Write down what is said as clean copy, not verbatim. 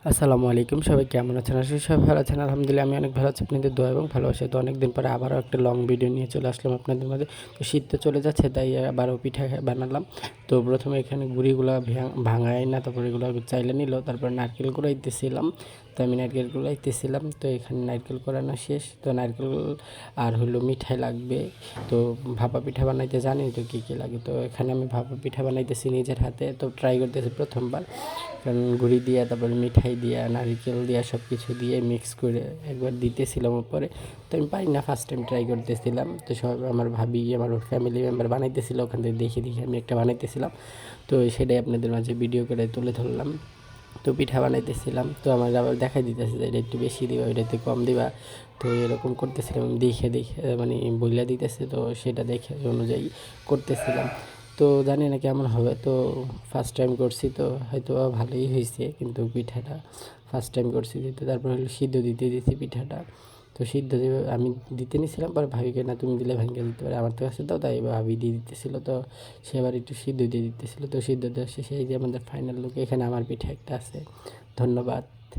আসসালামু আলাইকুম, সবাই কেমন আছেন? আসলে সবাই ভালো আছেন, আলহামদুলিল্লাহ আমি অনেক ভালো আছি। আপনাদের দোয়া এবং ভালোবাসা। তো অনেকদিন পরে আবারও একটা লং ভিডিও নিয়ে চলে আসলাম আপনাদের মাঝে। তো শীত তো চলে যাচ্ছে, তাই আবারও পিঠা বানালাম। তো প্রথমে এখানে গুঁড়িগুলো ভাঙাই না, তারপরে এগুলো চাইলে নিল, তারপর নারকেল কুড়াইতেছিলাম। তো আমি নারকেল কুড়াইতেছিলাম, তো এখানে নারকেল কোরানো শেষ। তো নারকেল আর হলো মিঠাই লাগবে। তো ভাপা পিঠা বানাইতে জানি তো কী কী লাগে। তো এখানে আমি ভাপা পিঠা বানাইতেছি নিজের হাতে, তো ট্রাই করতেছি প্রথমবার। কারণ গুঁড়ি দিয়া, তারপরে মিঠাই দিয়া, নারিকেল দিয়া, সব কিছু দিয়ে মিক্স করে একবার দিতেছিলাম উপরে। তো আমি পারি না, ফার্স্ট টাইম ট্রাই করতেছিলাম। তো সব আমার ভাবি, আমার ফ্যামিলি মেম্বার বানাইতেছিল, ওখান থেকে দেখে দেখে আমি একটা বানাইতেছিলাম। তো সেটাই আপনাদের মাঝে ভিডিও করে তুলে ধরলাম। তো পিঠা বানাইতেছিলাম, তো আমার আবার দেখাই দিতেছে যে এটা একটু বেশি দিবা, এটা একটু কম দিবা। তো এরকম করতেছিলাম, দেখে দেখে মানে বইলা দিতেছে, তো সেটা দেখে অনুযায়ী করতেছিলাম। তো জানি না কেমন হবে। তো ফার্স্ট টাইম করছি, তো হয়তো ভালোই হয়েছে, কিন্তু পিঠাটা ফার্স্ট টাইম করছি দিতে। তারপর হলো সিদ্ধ দিতে দিয়েছি পিঠাটা। তো সিদ্ধ দিয়ে আমি দিতে নিয়েছিলাম, পরে ভাবিকে না তুমি দিলে ভাঙিয়ে দিতে পারে, আমার তো কাছে দাও, তাই ভাবি দিয়ে দিতেছিল। তো সে আবার একটু সিদ্ধ দিয়ে দিতেছিল। তো সিদ্ধ দেওয়া শেষে এই যে আমাদের ফাইনাল লুক, এখানে আমার পিঠা একটা আছে। ধন্যবাদ।